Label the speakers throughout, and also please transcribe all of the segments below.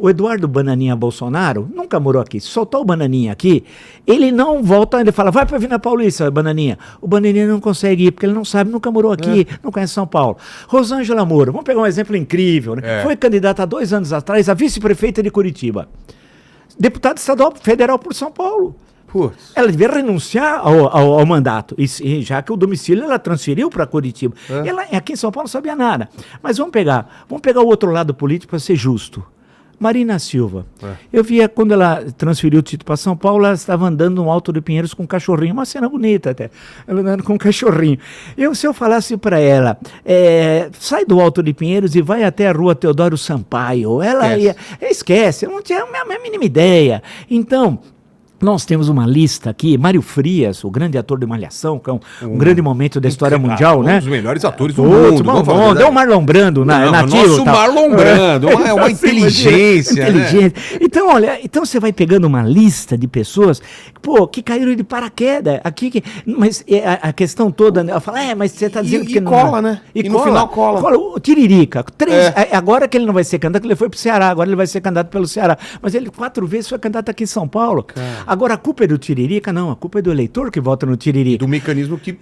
Speaker 1: O Eduardo Bananinha Bolsonaro nunca morou aqui. Se soltou o Bananinha aqui, ele não volta, ele fala, vai para Vila Paulista, Bananinha. O Bananinha não consegue ir, porque ele não sabe, nunca morou aqui, não conhece São Paulo. Rosângela Moura, vamos pegar um exemplo incrível, né? Foi candidata há 2 anos atrás a vice-prefeita de Curitiba. Deputada estadual federal por São Paulo.
Speaker 2: Putz.
Speaker 1: Ela devia renunciar ao mandato, e já que o domicílio ela transferiu para Curitiba. Ela aqui em São Paulo não sabia nada. Mas vamos pegar o outro lado político para ser justo. Marina Silva. Eu via quando ela transferiu o título para São Paulo, ela estava andando no Alto de Pinheiros com um cachorrinho, uma cena bonita até. Ela andando com um cachorrinho. Se eu falasse para ela, sai do Alto de Pinheiros e vai até a rua Teodoro Sampaio, ela ia. Esquece, ela não tinha a mínima ideia. Então. Nós temos uma lista aqui, Mário Frias, o grande ator de Malhação, que é um grande momento da história mundial, né?
Speaker 2: Um dos melhores atores do mundo.
Speaker 1: É o Marlon Brando, nativo.
Speaker 2: Nosso Marlon Brando, é uma inteligência, né?
Speaker 1: Então, olha, você vai pegando uma lista de pessoas, que caíram de paraquedas. Mas a questão toda, ela fala, mas você está dizendo que não...
Speaker 2: cola, né? E no final cola.
Speaker 1: O Tiririca, agora que ele não vai ser candidato, ele foi para o Ceará, agora ele vai ser candidato pelo Ceará. Mas ele 4 vezes foi candidato aqui em São Paulo. Agora, a culpa é do Tiririca? Não, a culpa é do eleitor que vota no Tiririca.
Speaker 2: Do mecanismo que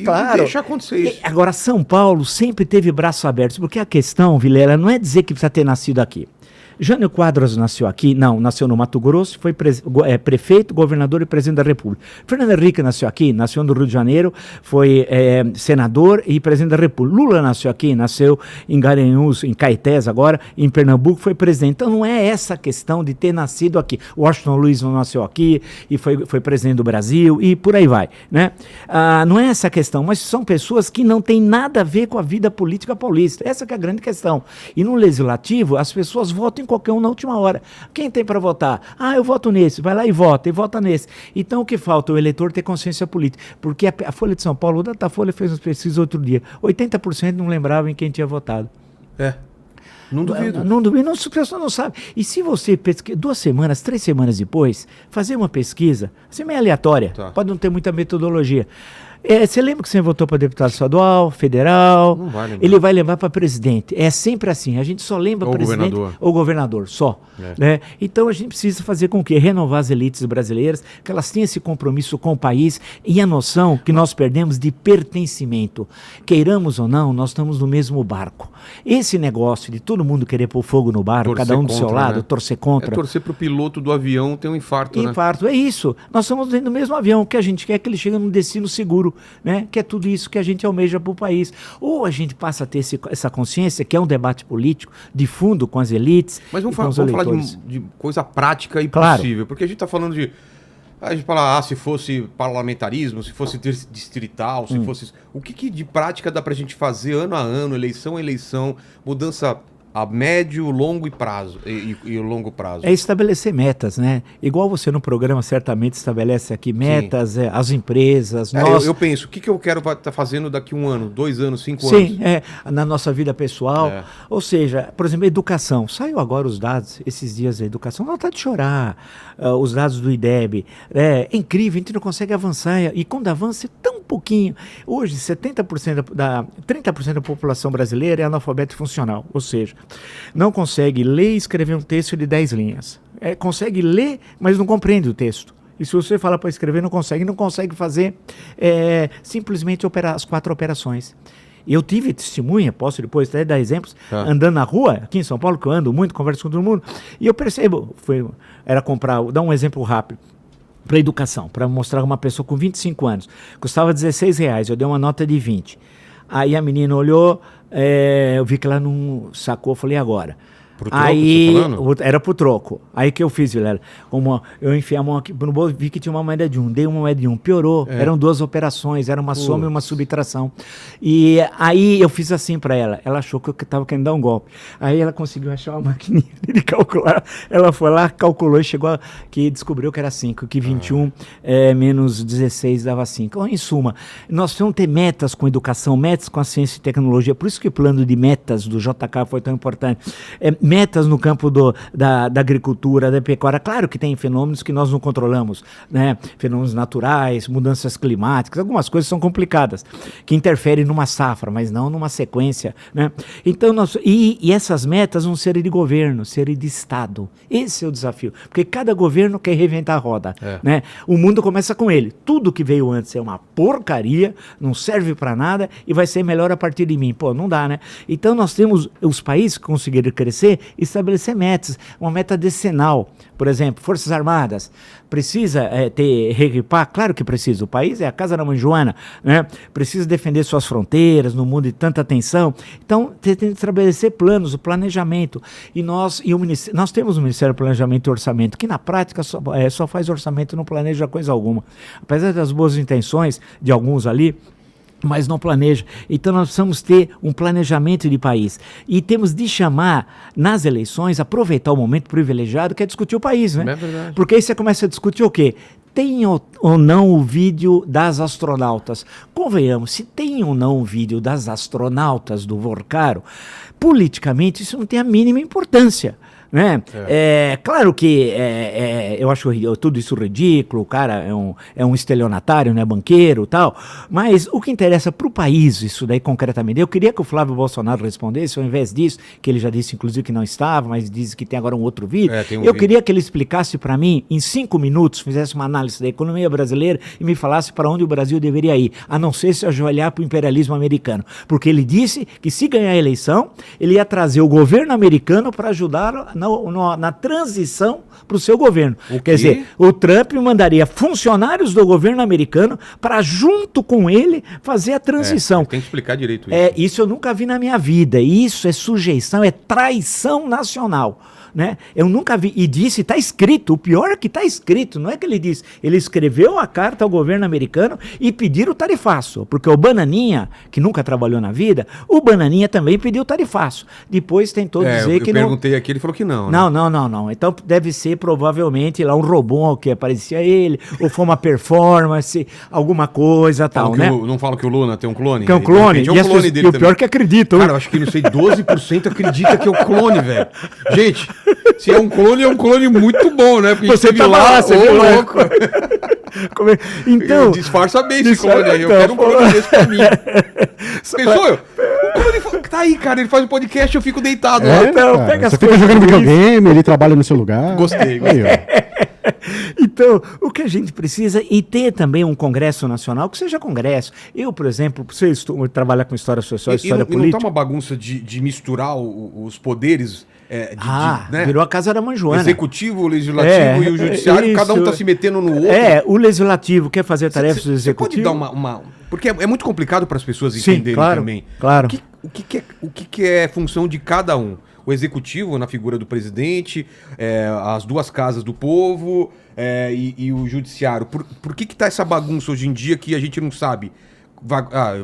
Speaker 1: claro,
Speaker 2: deixa acontecer isso.
Speaker 1: Agora, São Paulo sempre teve braços abertos, porque a questão, Vilela, não é dizer que precisa ter nascido aqui. Jânio Quadros nasceu aqui, nasceu no Mato Grosso, foi prefeito, governador e presidente da República. Fernando Henrique nasceu aqui, nasceu no Rio de Janeiro, foi senador e presidente da República. Lula nasceu aqui, nasceu em Garanhuns, em Caetés agora, em Pernambuco, foi presidente. Então não é essa questão de ter nascido aqui. Washington Luiz não nasceu aqui e foi presidente do Brasil e por aí vai, né? Não é essa a questão, mas são pessoas que não têm nada a ver com a vida política paulista. Essa que é a grande questão. E no legislativo, as pessoas votam em qualquer um na última hora. Quem tem para votar? Eu voto nesse. Vai lá e vota nesse. Então o que falta? O eleitor ter consciência política. Porque a Folha de São Paulo, o Datafolha fez umas pesquisas outro dia. 80% não lembravam em quem tinha votado.
Speaker 2: Não duvido.
Speaker 1: Não duvido, as pessoas não sabem. E se você, 2 semanas, 3 semanas depois, fazer uma pesquisa, assim meio aleatória, pode não ter muita metodologia. Você lembra que você votou para deputado estadual, federal?
Speaker 2: Não vai lembrar.
Speaker 1: Ele vai levar para presidente. É sempre assim. A gente só lembra presidente ou governador, só. Né? Então a gente precisa fazer com que renovar as elites brasileiras, que elas tenham esse compromisso com o país e a noção que nós perdemos de pertencimento. Queiramos ou não, nós estamos no mesmo barco. Esse negócio de todo mundo querer pôr fogo no barco, torcer cada um do seu lado, torcer contra.
Speaker 2: Torcer para o piloto do avião ter um infarto, né?
Speaker 1: Infarto, é isso. Nós estamos dentro do mesmo avião. O que a gente quer é que ele chegue num destino seguro. Né? Que é tudo isso que a gente almeja para o país. Ou a gente passa a ter essa consciência, que é um debate político de fundo com as elites.
Speaker 2: Mas vamos falar de coisa prática e possível, porque a gente está falando de. A gente fala, se fosse parlamentarismo, se fosse distrital, se fosse. O que de prática dá para a gente fazer ano a ano, eleição a eleição, mudança a médio, longo e prazo e o longo prazo?
Speaker 1: É estabelecer metas, né? Igual você no programa certamente estabelece aqui metas, as empresas.
Speaker 2: Eu penso, o que eu quero estar fazendo daqui 1 ano, 2 anos, 5 anos?
Speaker 1: Sim, na nossa vida pessoal. Ou seja, por exemplo, educação. Saiu agora os dados, esses dias da educação, não está de chorar. Os dados do IDEB. É incrível, a gente não consegue avançar. E quando avança, é tão pouquinho. Hoje, 30% da população brasileira é analfabeto funcional. Ou seja, não consegue ler e escrever um texto de 10 linhas. Consegue ler, mas não compreende o texto. E se você fala para escrever, não consegue fazer simplesmente as 4 operações. Eu tive testemunha, posso depois até dar exemplos, andando na rua, aqui em São Paulo, que eu ando muito, converso com todo mundo, e eu percebo, dar um exemplo rápido, para educação, para mostrar uma pessoa com 25 anos, custava R$16, eu dei uma nota de 20. Aí a menina olhou, eu vi que ela não sacou, falei, agora?
Speaker 2: Pro troco,
Speaker 1: aí era pro troco. Aí que eu fiz, Vilela? Eu enfiei a mão aqui no bolso, vi que tinha uma moeda de 1, dei uma moeda de 1, piorou. Eram 2 operações, era uma soma e uma subtração. E aí eu fiz assim para ela. Ela achou que eu estava querendo dar um golpe. Aí ela conseguiu achar uma maquininha de calcular. Ela foi lá, calculou e chegou que descobriu que era 5, que 21 menos 16 dava 5. Então, em suma, nós precisamos ter metas com educação, metas com a ciência e tecnologia. Por isso que o plano de metas do JK foi tão importante. metas no campo da agricultura, da pecuária. Claro que tem fenômenos que nós não controlamos, né? Fenômenos naturais, mudanças climáticas, algumas coisas são complicadas, que interferem numa safra, mas não numa sequência, né? Então, e essas metas vão ser de governo, ser de Estado. Esse é o desafio, porque cada governo quer reinventar a roda, né? O mundo começa com ele. Tudo que veio antes é uma porcaria, não serve para nada e vai ser melhor a partir de mim. Pô, não dá, né? Então nós temos os países que conseguiram crescer e estabelecer metas, uma meta decenal. Por exemplo, Forças Armadas, precisa reequipar? Claro que precisa. O país é a casa da mãe Joana, né? Precisa defender suas fronteiras no mundo de tanta tensão. Então, tem que estabelecer planos, o planejamento. E nós temos o Ministério do Planejamento e Orçamento, que na prática só faz orçamento e não planeja coisa alguma. Apesar das boas intenções de alguns ali, mas não planeja. Então nós precisamos ter um planejamento de país. E temos de chamar, nas eleições, aproveitar o momento privilegiado que é discutir o país, né? É verdade. Porque aí você começa a discutir o quê? Tem ou não o vídeo das astronautas? Convenhamos, se tem ou não o vídeo das astronautas do Vorcaro, politicamente isso não tem a mínima importância. Né? Claro que eu acho tudo isso ridículo, o cara é um estelionatário, né, banqueiro e tal, mas o que interessa para o país, isso daí concretamente, eu queria que o Flávio Bolsonaro respondesse, ao invés disso, que ele já disse inclusive que não estava, mas disse que tem agora um outro vídeo, queria que ele explicasse para mim, em 5 minutos, fizesse uma análise da economia brasileira e me falasse para onde o Brasil deveria ir, a não ser se ajoelhar para o imperialismo americano, porque ele disse que se ganhar a eleição, ele ia trazer o governo americano para ajudar na transição para o seu governo. Quer dizer, o Trump mandaria funcionários do governo americano para, junto com ele, fazer a transição.
Speaker 2: Tem que explicar direito isso.
Speaker 1: Isso eu nunca vi na minha vida. Isso é sujeição, é traição nacional. Né? Eu nunca vi, e disse, está escrito, o pior é que está escrito, não é que ele disse, ele escreveu a carta ao governo americano e pediram o tarifaço, porque o Bananinha, que nunca trabalhou na vida, o Bananinha também pediu o tarifaço, depois tentou dizer que não...
Speaker 2: Eu perguntei aqui, ele falou que não, né?
Speaker 1: Não, então deve ser provavelmente lá um robô que aparecia ele, ou foi uma performance, alguma coisa tal, né?
Speaker 2: Não falam que o Lula tem um clone?
Speaker 1: Que é um clone,
Speaker 2: é um clone dele
Speaker 1: e o pior é que acreditam.
Speaker 2: Cara, eu acho que, não sei, 12% acredita que é o clone, velho. Gente... Se é um clone muito bom, né? Porque
Speaker 1: você tá lá, você viu,
Speaker 2: louco.
Speaker 1: Então,
Speaker 2: disfarça bem esse clone aí. Eu quero um clone desse pra mim. Pensou? O clone tá aí, cara. Ele faz um podcast e eu fico deitado lá.
Speaker 3: Então, pega você fica jogando videogame, ele trabalha no seu lugar.
Speaker 2: Gostei.
Speaker 1: Então, o que a gente precisa, e ter também um congresso nacional, que seja congresso. Eu, por exemplo, você trabalha com história social, história política.
Speaker 2: E não tá uma bagunça de misturar os poderes...
Speaker 1: né? Virou a casa da mãe Joana.
Speaker 2: Executivo, o legislativo e o judiciário, isso. Cada um tá se metendo no outro.
Speaker 1: O legislativo quer fazer tarefas do executivo.
Speaker 2: Você pode dar porque é muito complicado para as pessoas entenderem também.
Speaker 1: Claro.
Speaker 2: O que é função de cada um? O executivo, na figura do presidente, as duas casas do povo e o judiciário. Por que tá essa bagunça hoje em dia que a gente não sabe?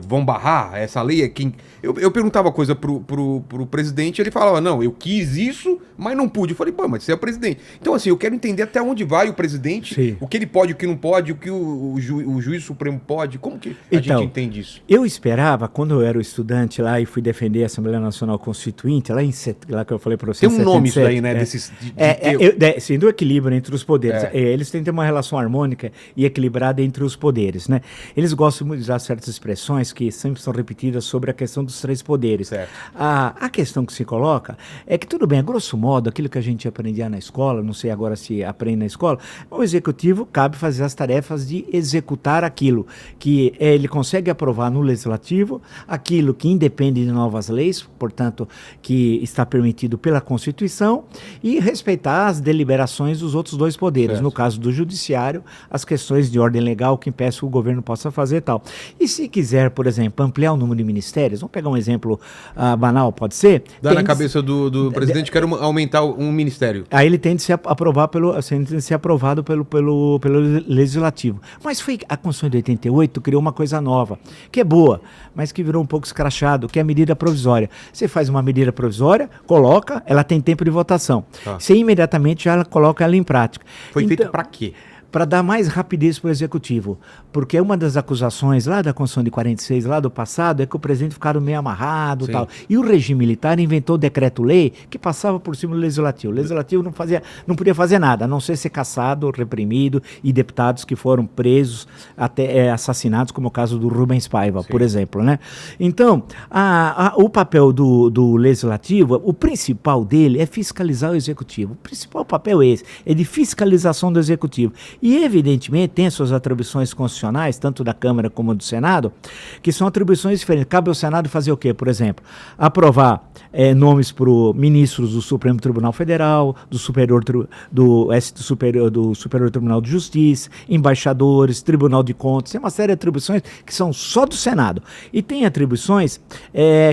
Speaker 2: Vão barrar essa lei? Eu perguntava coisa pro presidente, ele falava, não, eu quis isso, mas não pude. Eu falei, pô, mas você é o presidente. Então, assim, eu quero entender até onde vai o presidente, Sim. o que ele pode, o que não pode, o que o juiz supremo pode. Como que a gente entende isso?
Speaker 1: Eu esperava, quando eu era estudante lá e fui defender a Assembleia Nacional Constituinte, lá que eu falei para você,
Speaker 2: tem um nome isso aí, né?
Speaker 1: Sim, do equilíbrio entre os poderes. Eles têm que ter uma relação harmônica e equilibrada entre os poderes, né? Eles gostam muito de usar certas expressões que sempre são repetidas sobre a questão dos 3 poderes. A questão que se coloca é que, tudo bem, a grosso modo, aquilo que a gente aprendia na escola, não sei agora se aprende na escola, o executivo cabe fazer as tarefas de executar aquilo que ele consegue aprovar no legislativo, aquilo que independe de novas leis, portanto, que está permitido pela Constituição, e respeitar as deliberações dos outros 2 poderes. Certo. No caso do judiciário, as questões de ordem legal que impeçam que o governo possa fazer e tal. E se quiser, por exemplo, ampliar o número de ministérios, vamos pegar um exemplo banal, pode ser?
Speaker 2: Dá na cabeça do presidente, quero aumentar um ministério.
Speaker 1: Aí ele tem de ser aprovado pelo legislativo. Mas foi a Constituição de 88 criou uma coisa nova, que é boa, mas que virou um pouco escrachado, que é a medida provisória. Você faz uma medida provisória, coloca, ela tem tempo de votação. Você imediatamente já coloca ela em prática.
Speaker 2: Foi feito para quê?
Speaker 1: para dar mais rapidez para o Executivo. Porque uma das acusações lá da Constituição de 46, lá do passado, é que o presidente ficaram meio amarrado e tal. E o regime militar inventou o decreto-lei que passava por cima do Legislativo. O Legislativo não podia fazer nada, a não ser caçado, reprimido, e deputados que foram presos, até assassinados, como o caso do Rubens Paiva, por exemplo, né? Então, o papel do Legislativo, o principal dele é fiscalizar o Executivo. O principal papel é esse, é de fiscalização do Executivo. E, evidentemente, tem suas atribuições constitucionais, tanto da Câmara como do Senado, que são atribuições diferentes. Cabe ao Senado fazer o quê, por exemplo? Aprovar nomes para ministros do Supremo Tribunal Federal, do Superior Tribunal de Justiça, embaixadores, Tribunal de Contas. Tem uma série de atribuições que são só do Senado. E tem atribuições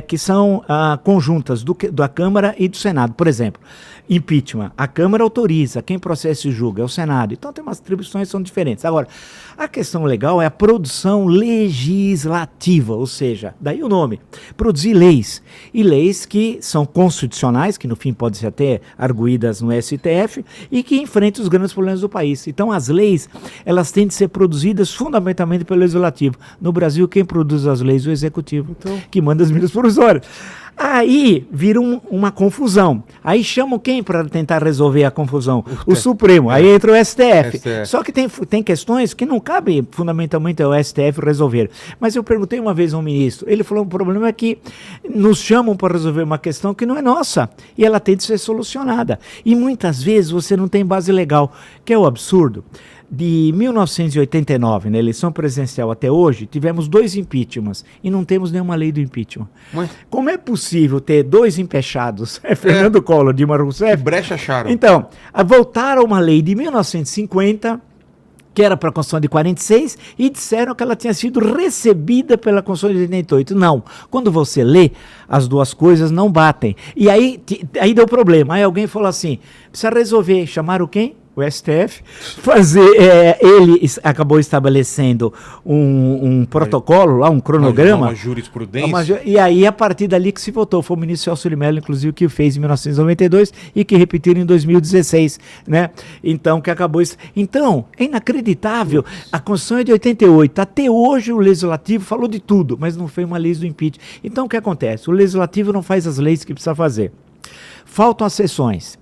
Speaker 1: que são conjuntas da Câmara e do Senado. Por exemplo, impeachment. A Câmara autoriza, quem processa e julga é o Senado. Então tem umas atribuições que são diferentes. Agora, a questão legal é a produção legislativa, ou seja, daí o nome, produzir leis. E leis que são constitucionais, que no fim podem ser até arguídas no STF, e que enfrentam os grandes problemas do país. Então as leis, elas têm de ser produzidas fundamentalmente pelo Legislativo. No Brasil, quem produz as leis? O Executivo, que manda as medidas provisórias. Aí vira uma confusão. Aí chamam quem para tentar resolver a confusão? O Supremo. Aí entra o STF. Só que tem questões que não cabe fundamentalmente ao STF resolver. Mas eu perguntei uma vez a um ministro, ele falou: o problema é que nos chamam para resolver uma questão que não é nossa e ela tem de ser solucionada. E muitas vezes você não tem base legal, que é o absurdo. De 1989, na eleição presidencial até hoje, tivemos 2 impeachments e não temos nenhuma lei do impeachment. Mas como é possível ter 2 empechados, Fernando Collor e Dilma Rousseff?
Speaker 2: Que brecha acharam.
Speaker 1: Então, voltaram uma lei de 1950, que era para a Constituição de 46, e disseram que ela tinha sido recebida pela Constituição de 88. Não. Quando você lê, as duas coisas não batem. E aí deu problema. Aí alguém falou assim, precisa resolver. Chamaram quem? O STF, ele acabou estabelecendo um protocolo, lá, um cronograma.
Speaker 2: Uma jurisprudência.
Speaker 1: E aí, a partir dali que se votou, foi o ministro Celso de Mello, inclusive, que fez em 1992 e que repetiram em 2016, né? Então, que acabou isso. Então, é inacreditável. A Constituição é de 88. Até hoje, o Legislativo falou de tudo, mas não fez uma lei do impeachment. Então, o que acontece? O Legislativo não faz as leis que precisa fazer. Faltam as sessões.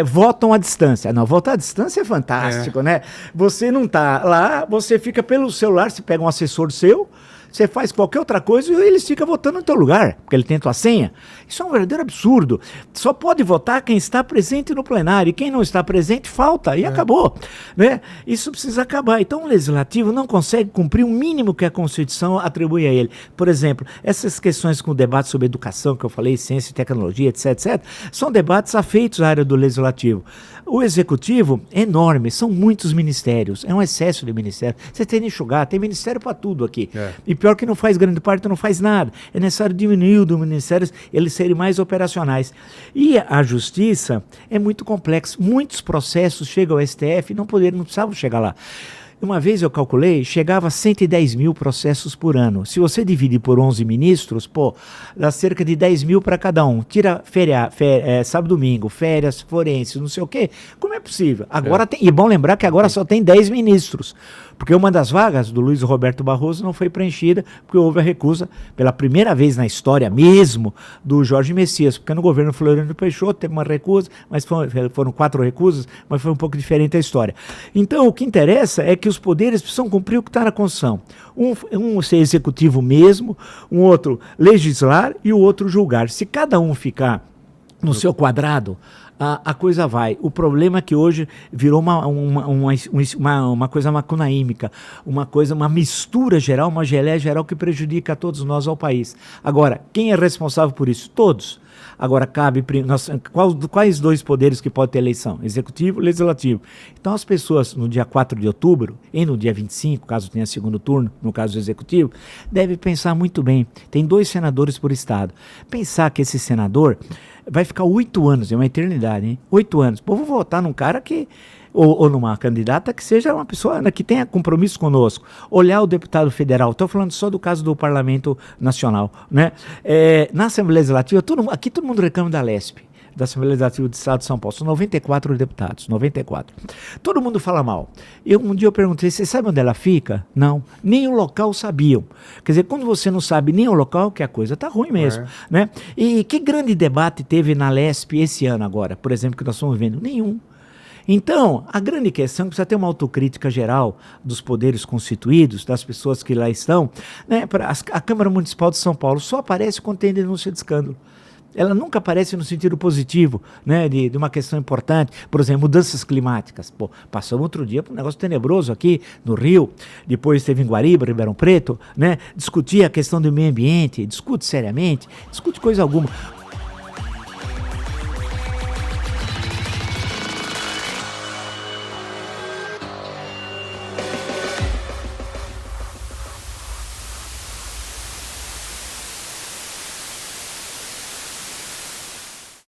Speaker 1: Votam à distância. Não, votar à distância é fantástico, né? Você não tá lá, você fica pelo celular, você pega um assessor seu, você faz qualquer outra coisa e eles ficam votando no teu lugar, porque ele tem tua senha. Isso é um verdadeiro absurdo. Só pode votar quem está presente no plenário, e quem não está presente falta, e acabou, né? Isso precisa acabar. Então o Legislativo não consegue cumprir o mínimo que a Constituição atribui a ele. Por exemplo, essas questões com o debate sobre educação, que eu falei, ciência e tecnologia, etc., são debates afeitos à área do Legislativo. O Executivo é enorme, são muitos ministérios, é um excesso de ministérios. Você tem de enxugar, tem ministério para tudo aqui. E pior que não faz grande parte, não faz nada. É necessário diminuir os ministérios, eles serem mais operacionais. E a justiça é muito complexa. Muitos processos chegam ao STF e não precisavam chegar lá. Uma vez eu calculei, chegava a 110 mil processos por ano. Se você dividir por 11 ministros, dá cerca de 10 mil para cada um. Tira sábado, domingo, férias, forenses, não sei o quê. Como é possível? Agora tem, e é bom lembrar que agora só tem 10 ministros. Porque uma das vagas do Luiz Roberto Barroso não foi preenchida, porque houve a recusa, pela primeira vez na história mesmo, do Jorge Messias. Porque no governo Floriano Peixoto teve uma recusa, mas foram 4 recusas, mas foi um pouco diferente a história. Então, o que interessa é que os poderes precisam cumprir o que está na Constituição. Um ser executivo mesmo, um outro legislar e o outro julgar. Se cada um ficar no seu quadrado, a coisa vai. O problema é que hoje virou uma coisa macunaímica, uma mistura geral, uma geleia geral que prejudica a todos nós, ao país. Agora, quem é responsável por isso? Todos. Agora, cabe... Quais 2 poderes que pode ter eleição? Executivo e Legislativo. Então, as pessoas, no dia 4 de outubro e no dia 25, caso tenha segundo turno, no caso do Executivo, devem pensar muito bem. Tem 2 senadores por estado. Pensar que esse senador vai ficar 8 anos, é uma eternidade, hein? 8 anos. Vou votar num cara que... Ou numa candidata que seja uma pessoa que tenha compromisso conosco. Olhar o deputado federal, estou falando só do caso do Parlamento Nacional, né? Na Assembleia Legislativa, aqui todo mundo reclama da LESP. da Assembleia Legislativa do Estado de São Paulo. São 94 deputados, 94. Todo mundo fala mal. Um dia eu perguntei, você sabe onde ela fica? Não. Nem o local sabiam. Quer dizer, quando você não sabe nem o local, que a coisa está ruim mesmo. Né? E que grande debate teve na LESP esse ano agora, por exemplo, que nós estamos vendo? Nenhum. Então, a grande questão é que precisa ter uma autocrítica geral dos poderes constituídos, das pessoas que lá estão. Né? A Câmara Municipal de São Paulo só aparece quando tem denúncia de escândalo. Ela nunca aparece no sentido positivo, né, de uma questão importante. Por exemplo, mudanças climáticas. Pô, passamos outro dia por um negócio tenebroso aqui no Rio, depois teve em Guariba, Ribeirão Preto, né, discutir a questão do meio ambiente, discute seriamente, discute coisa alguma.